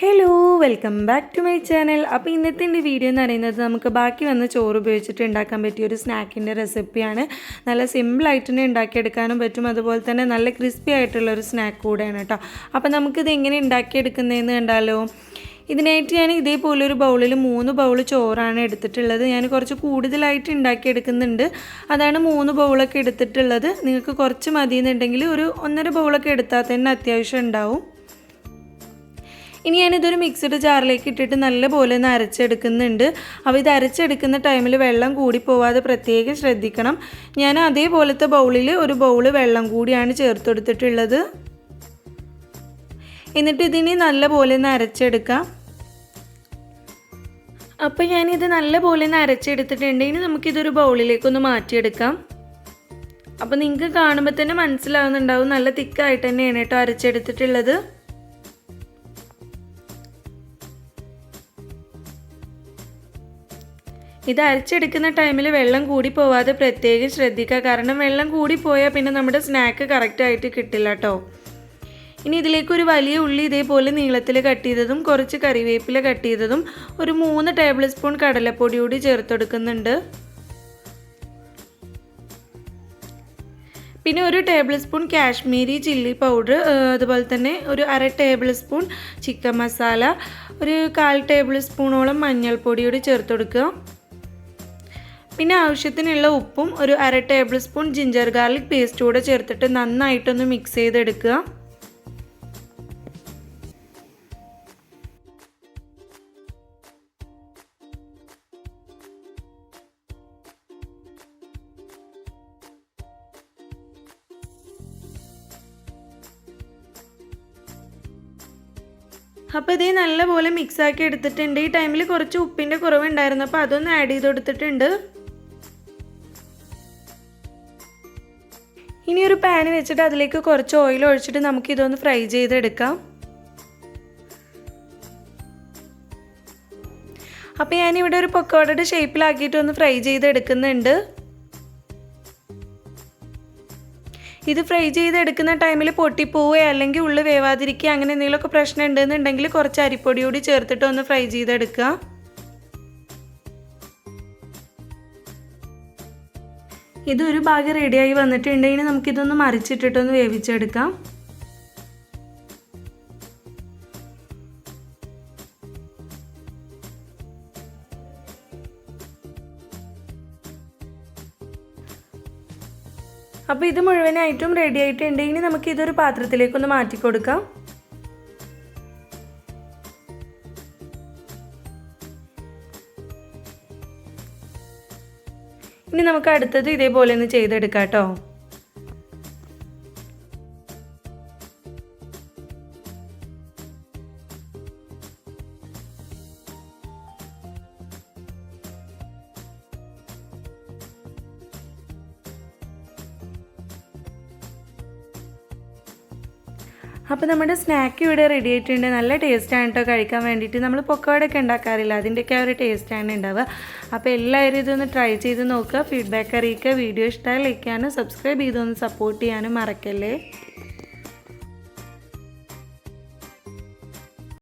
Hello welcome back to my channel. അപ്പോൾ ഇന്നത്തെ എൻ്റെ വീഡിയോ എന്ന് പറയുന്നത് നമുക്ക് ബാക്കി വന്ന ചോറ് ഉപയോഗിച്ചിട്ട് ഉണ്ടാക്കാൻ പറ്റിയ ഒരു സ്നാക്കിൻ്റെ റെസിപ്പിയാണ്. നല്ല സിമ്പിളായിട്ട് തന്നെ ഉണ്ടാക്കിയെടുക്കാനും പറ്റും, അതുപോലെ തന്നെ നല്ല ക്രിസ്പി ആയിട്ടുള്ളൊരു സ്നാക്ക് കൂടെയാണ് കേട്ടോ. അപ്പോൾ നമുക്കിത് എങ്ങനെ ഉണ്ടാക്കിയെടുക്കുന്നതെന്ന് കണ്ടാലോ. ഇതിനായിട്ട് ഞാൻ ഇതേപോലെ ഒരു ബൗളിൽ 3 ബൗൾ ചോറാണ് എടുത്തിട്ടുള്ളത്. ഞാൻ കുറച്ച് കൂടുതലായിട്ട് ഉണ്ടാക്കിയെടുക്കുന്നുണ്ട്, അതാണ് 3 ബൗളൊക്കെ എടുത്തിട്ടുള്ളത്. നിങ്ങൾക്ക് കുറച്ച് മതി എന്നുണ്ടെങ്കിൽ ഒരു 1.5 ബൗളൊക്കെ എടുത്താൽ തന്നെ അത്യാവശ്യം ഉണ്ടാവും. ഇനി ഞാനിതൊരു മിക്സഡ് ജാറിലേക്ക് ഇട്ടിട്ട് നല്ലപോലെ ഒന്ന് അരച്ചെടുക്കുന്നുണ്ട്. അപ്പോൾ ഇത് അരച്ചെടുക്കുന്ന ടൈമിൽ വെള്ളം കൂടി പോവാതെ പ്രത്യേകം ശ്രദ്ധിക്കണം. ഞാൻ അതേപോലത്തെ ബൗളിൽ ഒരു ബൗൾ വെള്ളം കൂടിയാണ് ചേർത്ത് കൊടുത്തിട്ടുള്ളത്. എന്നിട്ട് ഇതിനെ നല്ലപോലെ ഒന്ന് അരച്ചെടുക്കാം. അപ്പോൾ ഞാനിത് നല്ലപോലെ ഒന്ന് അരച്ചെടുത്തിട്ടുണ്ട്. ഇനി നമുക്കിതൊരു ബൗളിലേക്കൊന്ന് മാറ്റിയെടുക്കാം. അപ്പോൾ നിങ്ങൾക്ക് കാണുമ്പോൾ തന്നെ മനസ്സിലാവുന്നുണ്ടാവും, നല്ല തിക്കായിട്ട് തന്നെയാണ് കേട്ടോ അരച്ചെടുത്തിട്ടുള്ളത്. ഇത് അരച്ചെടുക്കുന്ന ടൈമിൽ വെള്ളം കൂടി പോവാതെ പ്രത്യേകം ശ്രദ്ധിക്കുക, കാരണം വെള്ളം കൂടി പോയാൽ പിന്നെ നമ്മുടെ സ്നാക്ക് കറക്റ്റായിട്ട് കിട്ടില്ല കേട്ടോ. ഇനി ഇതിലേക്ക് ഒരു വലിയ ഉള്ളി ഇതേപോലെ നീളത്തിൽ കട്ട് ചെയ്തതും കുറച്ച് കറിവേപ്പില കട്ട് ചെയ്തതും ഒരു 3 ടേബിൾ സ്പൂൺ കടലപ്പൊടി കൂടി ചേർത്ത് കൊടുക്കുന്നുണ്ട്. പിന്നെ ഒരു table spoon Kashmiri chilli powder, അതുപോലെ തന്നെ ഒരു 1/2 ടേബിൾ സ്പൂൺ ചിക്കൻ മസാല, ഒരു 1/4 ടേബിൾ സ്പൂണോളം മഞ്ഞൾപ്പൊടി കൂടി ചേർത്ത് കൊടുക്കുക. പിന്നെ ആവശ്യത്തിനുള്ള ഉപ്പും ഒരു 1/2 table spoon ginger garlic paste കൂടെ ചേർത്തിട്ട് നന്നായിട്ടൊന്ന് മിക്സ് ചെയ്തെടുക്കുക. അപ്പോൾ ഇത് നല്ലപോലെ മിക്സാക്കി എടുത്തിട്ടുണ്ട്. ഈ ടൈമിൽ കുറച്ച് ഉപ്പിൻ്റെ കുറവുണ്ടായിരുന്നു, അപ്പോൾ അതൊന്ന് ആഡ് ചെയ്ത് കൊടുത്തിട്ടുണ്ട്. ഇനി ഒരു പാൻ വെച്ചിട്ട് അതിലേക്ക് കുറച്ച് ഓയിൽ ഒഴിച്ചിട്ട് നമുക്കിതൊന്ന് ഫ്രൈ ചെയ്തെടുക്കാം. അപ്പോൾ ഞാനിവിടെ ഒരു പക്കോടയുടെ ഷേപ്പിലാക്കിയിട്ട് ഒന്ന് ഫ്രൈ ചെയ്തെടുക്കുന്നുണ്ട്. ഇത് ഫ്രൈ ചെയ്തെടുക്കുന്ന ടൈമിൽ പൊട്ടിപ്പോവുകയോ അല്ലെങ്കിൽ ഉള്ളു വേവാതിരിക്കുക അങ്ങനെ എന്തെങ്കിലുമൊക്കെ പ്രശ്നം ഉണ്ടെന്നുണ്ടെങ്കിൽ കുറച്ച് അരിപ്പൊടി കൂടി ചേർത്തിട്ട് ഒന്ന് ഫ്രൈ ചെയ്തെടുക്കുക. ഇതൊരു ഭാഗം റെഡിയായി വന്നിട്ടുണ്ടെങ്കിൽ നമുക്കിതൊന്ന് മറിച്ചിട്ടിട്ടൊന്ന് വേവിച്ചെടുക്കാം. അപ്പോൾ ഇത് മുഴുവനായിട്ടും റെഡി ആയിട്ടുണ്ട്. ഇനി നമുക്കിതൊരു പാത്രത്തിലേക്കൊന്ന് മാറ്റി കൊടുക്കാം. ഇനി നമുക്ക് അടുത്തത് ഇതേപോലെ ഒന്ന് ചെയ്തെടുക്കാം കേട്ടോ. അപ്പോൾ നമ്മുടെ സ്നാക്ക് ഇവിടെ റെഡി ആയിട്ടുണ്ട്. നല്ല ടേസ്റ്റാണ് കേട്ടോ കഴിക്കാൻ വേണ്ടിയിട്ട്. നമ്മൾ പൊക്കോടൊക്കെ ഉണ്ടാക്കാറില്ല, അതിൻ്റെയൊക്കെ ഒരു ടേസ്റ്റാണ് ഉണ്ടാവുക. അപ്പോൾ എല്ലാവരും ഇതൊന്ന് ട്രൈ ചെയ്ത് നോക്കുക, ഫീഡ്ബാക്ക് അറിയിക്കുക. വീഡിയോ ഇഷ്ടമായി ലൈക്ക് ചെയ്യാനും സബ്സ്ക്രൈബ് ചെയ്തൊന്ന് സപ്പോർട്ട് ചെയ്യാനും മറക്കല്ലേ.